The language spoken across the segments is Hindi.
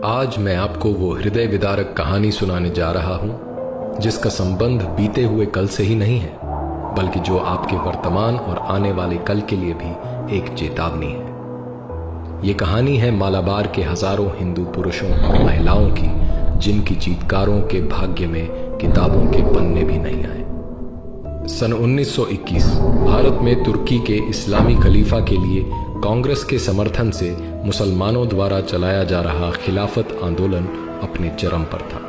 आज मैं आपको वो हृदय विदारक कहानी सुनाने जा रहा हूं जिसका संबंध बीते हुए कल से ही नहीं है, बल्कि जो आपके वर्तमान और आने वाले कल के लिए भी एक चेतावनी है। ये कहानी है मालाबार के हजारों हिंदू पुरुषों और महिलाओं की, जिनकी चीतकारों के भाग्य में किताबों के पन्ने भी नहीं आए। सन 1921 भारत में तुर्की के इस्लामी खलीफा के लिए कांग्रेस के समर्थन से मुसलमानों द्वारा चलाया जा रहा खिलाफत आंदोलन अपने चरम पर था।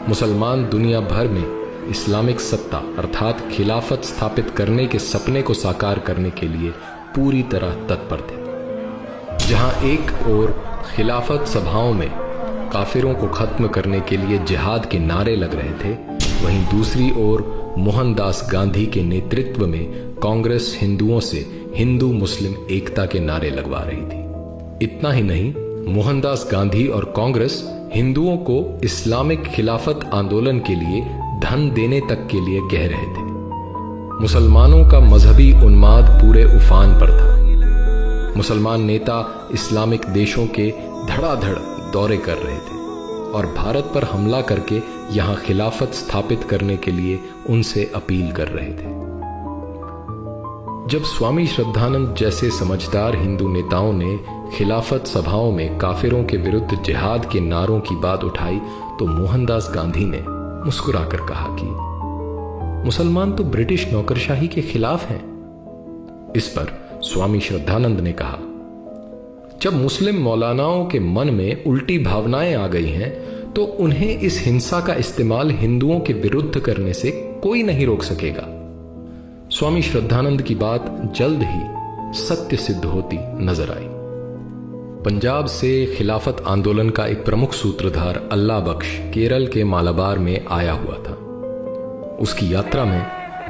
मुसलमान दुनिया भर में इस्लामिक सत्ता अर्थात खिलाफत स्थापित करने के सपने को साकार करने के लिए पूरी तरह तत्पर थे। जहां एक ओर खिलाफत सभाओं में काफिरों को खत्म करने के लिए जिहाद के नारे लग रहे थे, वहीं दूसरी ओर मोहनदास गांधी के नेतृत्व में कांग्रेस हिंदुओं से हिंदू मुस्लिम एकता के नारे लगवा रही थी। इतना ही नहीं, मोहनदास गांधी और कांग्रेस हिंदुओं को इस्लामिक खिलाफत आंदोलन के लिए धन देने तक के लिए कह रहे थे। मुसलमानों का मजहबी उन्माद पूरे उफान पर था। मुसलमान नेता इस्लामिक देशों के धड़ाधड़ दौरे कर रहे थे और भारत पर हमला करके यहां खिलाफत स्थापित करने के लिए उनसे अपील कर रहे थे। जब स्वामी श्रद्धानंद जैसे समझदार हिंदू नेताओं ने खिलाफत सभाओं में काफिरों के विरुद्ध जिहाद के नारों की बात उठाई, तो मोहनदास गांधी ने मुस्कुराकर कहा कि मुसलमान तो ब्रिटिश नौकरशाही के खिलाफ हैं। इस पर स्वामी श्रद्धानंद ने कहा, जब मुस्लिम मौलानाओं के मन में उल्टी भावनाएं आ गई हैं, तो उन्हें इस हिंसा का इस्तेमाल हिंदुओं के विरुद्ध करने से कोई नहीं रोक सकेगा। स्वामी श्रद्धानंद की बात जल्द ही सत्य सिद्ध होती नजर आई। पंजाब से खिलाफत आंदोलन का एक प्रमुख सूत्रधार अल्लाह बख्श केरल के मालाबार में आया हुआ था। उसकी यात्रा में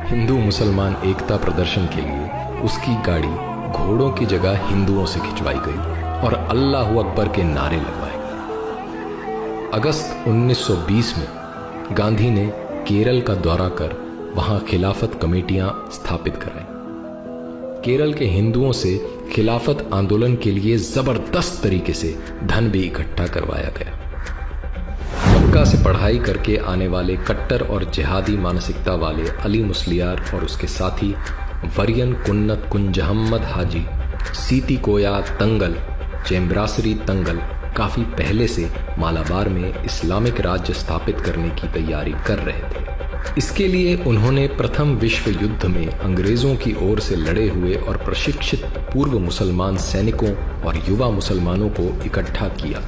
हिंदू मुसलमान एकता प्रदर्शन के लिए उसकी गाड़ी घोड़ों की जगह हिंदुओं से खिंचवाई गई और अल्लाहू अकबर के नारे लगवाए गए। अगस्त 1920 में गांधी ने केरल का दौरा कर वहां खिलाफत कमेटियां स्थापित कराई। केरल के हिंदुओं से खिलाफत आंदोलन के लिए जबरदस्त तरीके से धन भी इकट्ठा करवाया गया। मक्का से पढ़ाई करके आने वाले कट्टर और जिहादी मानसिकता वाले अली मुस्लियार और उसके साथी वरियन कुन्नत कुंजहम्मद हाजी, सीती कोया तंगल, चेम्ब्रासरी तंगल काफी पहले से मालाबार में इस्लामिक राज्य स्थापित करने की तैयारी कर रहे थे। इसके लिए उन्होंने प्रथम विश्व युद्ध में अंग्रेजों की ओर से लड़े हुए और प्रशिक्षित पूर्व मुसलमान सैनिकों और युवा मुसलमानों को इकट्ठा किया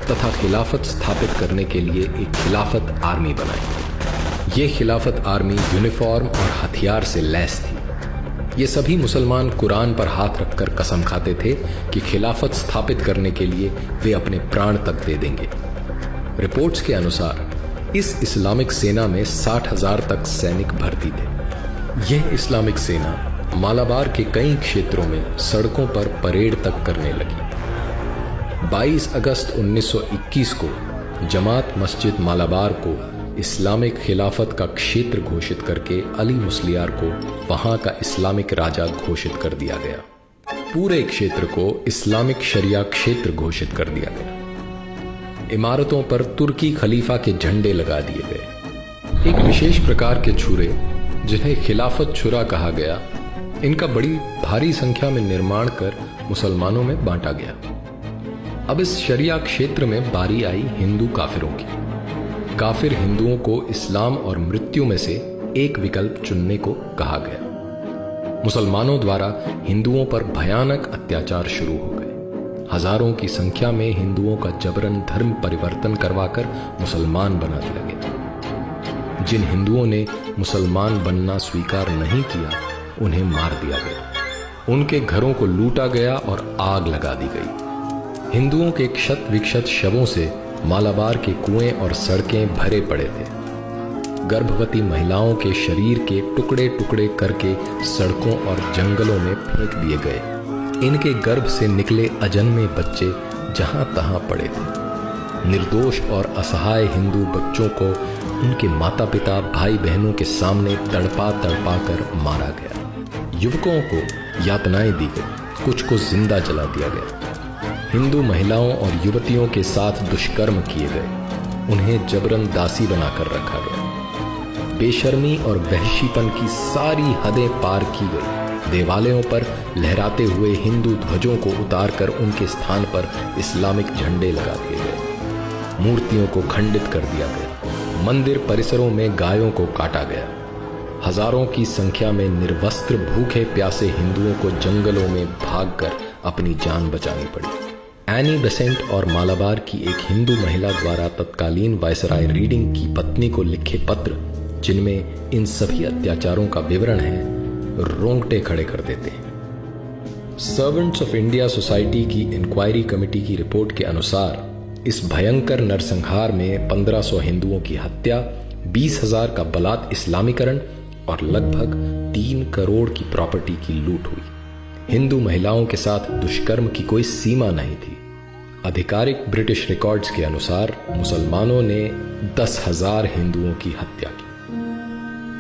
तथा खिलाफत स्थापित करने के लिए एक खिलाफत आर्मी बनाई। ये खिलाफत आर्मी यूनिफॉर्म और हथियार से लैस थी। ये सभी मुसलमान कुरान पर हाथ रखकर कसम खाते थे कि खिलाफत स्थापित करने के लिए वे अपने प्राण तक दे देंगे। रिपोर्ट्स के अनुसार इस इस्लामिक सेना में 60,000 तक सैनिक भर्ती थे। यह इस्लामिक सेना मालाबार के कई क्षेत्रों में सड़कों पर परेड तक करने लगी। 22 अगस्त 1921 को जमात मस्जिद मालाबार को इस्लामिक खिलाफत का क्षेत्र घोषित करके अली मुस्लियार को वहां का इस्लामिक राजा घोषित कर दिया गया। पूरे क्षेत्र को इस्लामिक शरिया क्षेत्र घोषित कर दिया गया। इमारतों पर तुर्की खलीफा के झंडे लगा दिए गए। एक विशेष प्रकार के छुरे, जिन्हें खिलाफत छुरा कहा गया, इनका बड़ी भारी संख्या में निर्माण कर मुसलमानों में बांटा गया। अब इस शरिया क्षेत्र में बारी आई हिंदू काफिरों की। काफिर हिंदुओं को इस्लाम और मृत्यु में से एक विकल्प चुनने को कहा गया। मुसलमानों द्वारा हिंदुओं पर भयानक अत्याचार शुरू हो गए। हजारों की संख्या में हिंदुओं का जबरन धर्म परिवर्तन करवाकर मुसलमान बना दिया गया। जिन हिंदुओं ने मुसलमान बनना स्वीकार नहीं किया, उन्हें मार दिया गया। उनके घरों को लूटा गया और आग लगा दी गई। हिंदुओं के क्षत विक्षत शवों से मालाबार के कुएं और सड़कें भरे पड़े थे। गर्भवती महिलाओं के शरीर के टुकड़े टुकड़े करके सड़कों और जंगलों में फेंक दिए गए। इनके गर्भ से निकले अजन्मे बच्चे जहां तहां पड़े थे। निर्दोष और असहाय हिंदू बच्चों को उनके माता पिता भाई बहनों के सामने तड़पा तड़पा कर मारा गया। युवकों को यातनाएं दी गई, कुछ को जिंदा जला दिया गया। हिंदू महिलाओं और युवतियों के साथ दुष्कर्म किए गए, उन्हें जबरन दासी बनाकर रखा गया। बेशर्मी और वहशीपन की सारी हदें पार की गई। देवालयों पर लहराते हुए हिंदू ध्वजों को उतारकर उनके स्थान पर इस्लामिक झंडे लगा दिए गए। मूर्तियों को खंडित कर दिया गया। मंदिर परिसरों में गायों को काटा गया। हजारों की संख्या में निर्वस्त्र भूखे प्यासे हिंदुओं को जंगलों में भागकर अपनी जान बचानी पड़ी। एनी बेसेंट और मालाबार की एक हिंदू महिला द्वारा तत्कालीन वायसराय रीडिंग की पत्नी को लिखे पत्र, जिनमें इन सभी अत्याचारों का विवरण है, रोंगटे खड़े कर देते हैं। सर्वेंट्स ऑफ इंडिया सोसाइटी की इंक्वायरी कमेटी की रिपोर्ट के अनुसार इस भयंकर नरसंहार में 1500 हिंदुओं की हत्या, 20,000 का बलात् इस्लामीकरण और लगभग 3 करोड़ की प्रॉपर्टी की लूट हुई। हिंदू महिलाओं के साथ दुष्कर्म की कोई सीमा नहीं थी। आधिकारिक ब्रिटिश रिकॉर्ड्स के अनुसार मुसलमानों ने 10,000 हिंदुओं की हत्या की।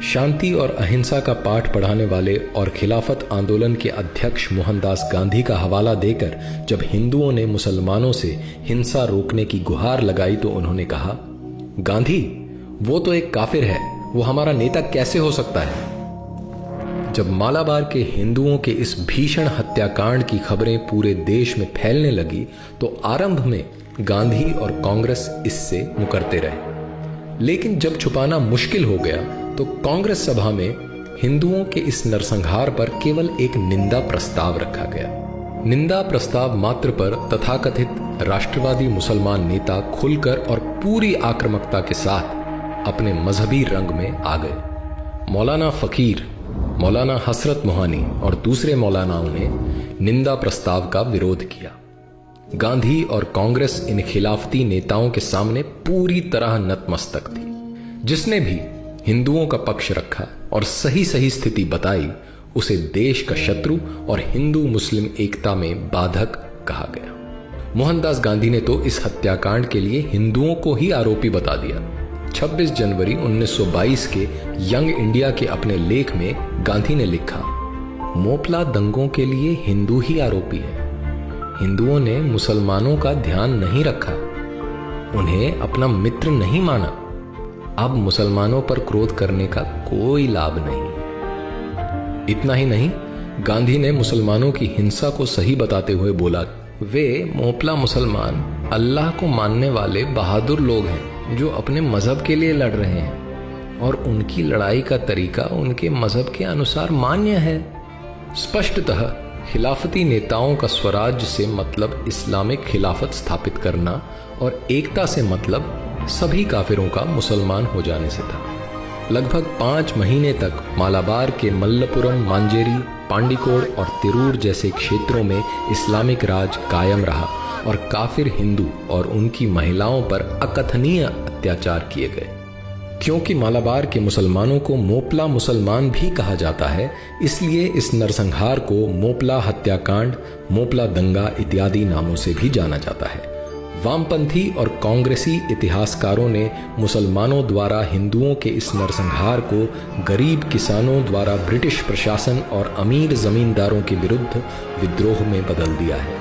शांति और अहिंसा का पाठ पढ़ाने वाले और खिलाफत आंदोलन के अध्यक्ष मोहनदास गांधी का हवाला देकर जब हिंदुओं ने मुसलमानों से हिंसा रोकने की गुहार लगाई तो उन्होंने कहा, गांधी वो तो एक काफिर है, वो हमारा नेता कैसे हो सकता है। जब मालाबार के हिंदुओं के इस भीषण हत्याकांड की खबरें पूरे देश में फैलने लगी तो आरंभ में गांधी और कांग्रेस इससे मुकरते रहे, लेकिन जब छुपाना मुश्किल हो गया तो कांग्रेस सभा में हिंदुओं के इस नरसंहार पर केवल एक निंदा प्रस्ताव रखा गया। निंदा प्रस्ताव मात्र पर तथाकथित राष्ट्रवादी मुसलमान नेता खुलकर और पूरी आक्रामकता के साथ अपने मजहबी रंग में आ गए। मौलाना फकीर, मौलाना हसरत मोहानी और दूसरे मौलानाओं ने निंदा प्रस्ताव का विरोध किया। गांधी और कांग्रेस इन खिलाफती नेताओं के सामने पूरी तरह नतमस्तक थी। जिसने भी हिंदुओं का पक्ष रखा और सही सही स्थिति बताई, उसे देश का शत्रु और हिंदू मुस्लिम एकता में बाधक कहा गया। मोहनदास गांधी ने तो इस हत्याकांड के लिए हिंदुओं को ही आरोपी बता दिया। 26 जनवरी 1922 के यंग इंडिया के अपने लेख में गांधी ने लिखा, मोपला दंगों के लिए हिंदू ही आरोपी है। हिंदुओं ने मुसलमानों का ध्यान नहीं रखा, उन्हें अपना मित्र नहीं माना। अब मुसलमानों पर क्रोध करने का कोई लाभ नहीं। इतना ही नहीं, गांधी ने मुसलमानों की हिंसा को सही बताते हुए बोला, वे मोपला मुसलमान अल्लाह को मानने वाले बहादुर लोग हैं जो अपने मजहब के लिए लड़ रहे हैं और उनकी लड़ाई का तरीका उनके मजहब के अनुसार मान्य है। स्पष्टतः खिलाफती नेताओं का स्वराज्य से मतलब इस्लामिक खिलाफत स्थापित करना और एकता से मतलब सभी काफिरों का मुसलमान हो जाने से था। लगभग 5 महीने तक मालाबार के मल्लपुरम, मांजेरी, पांडिकोड और तिरूर जैसे क्षेत्रों में इस्लामिक राज कायम रहा और काफिर हिंदू और उनकी महिलाओं पर अकथनीय अत्याचार किए गए। क्योंकि मालाबार के मुसलमानों को मोपला मुसलमान भी कहा जाता है, इसलिए इस नरसंहार को मोपला हत्याकांड, मोपला दंगा इत्यादि नामों से भी जाना जाता है। वामपंथी और कांग्रेसी इतिहासकारों ने मुसलमानों द्वारा हिंदुओं के इस नरसंहार को गरीब किसानों द्वारा ब्रिटिश प्रशासन और अमीर जमींदारों के विरुद्ध विद्रोह में बदल दिया है।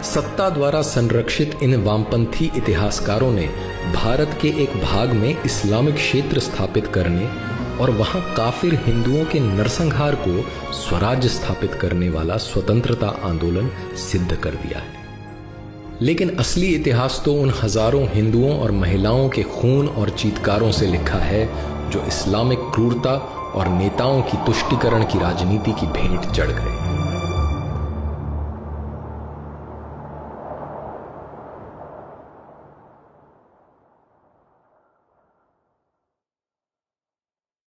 सत्ता द्वारा संरक्षित इन वामपंथी इतिहासकारों ने भारत के एक भाग में इस्लामिक क्षेत्र स्थापित करने और वहां काफिर हिंदुओं के नरसंहार को स्वराज्य स्थापित करने वाला स्वतंत्रता आंदोलन सिद्ध कर दिया है। लेकिन असली इतिहास तो उन हजारों हिंदुओं और महिलाओं के खून और चीत्कारों से लिखा है जो इस्लामिक क्रूरता और नेताओं की तुष्टीकरण की राजनीति की भेंट चढ़ गए।